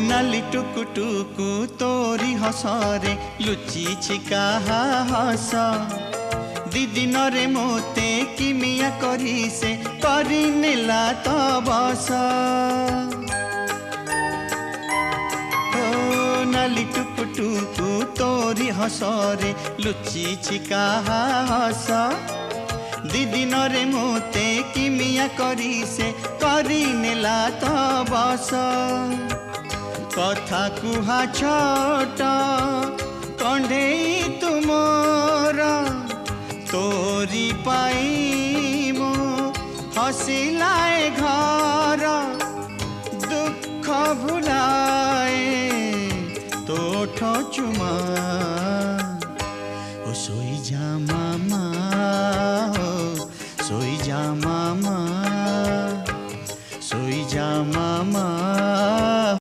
नाली टुकु टुकु तोरी हसरे लुचि छिका हस दीदी नरे मोते किमिया करी से करी नेला तो बस ओ नाली टुकु टुकु तोरी हसरे लुचि छिका हस दीदी नरे मोते किमिया करी से करी नेला तो बस कथा कुहा छोट कंढेई तुमर तोरी पाई मो हसिलाए घर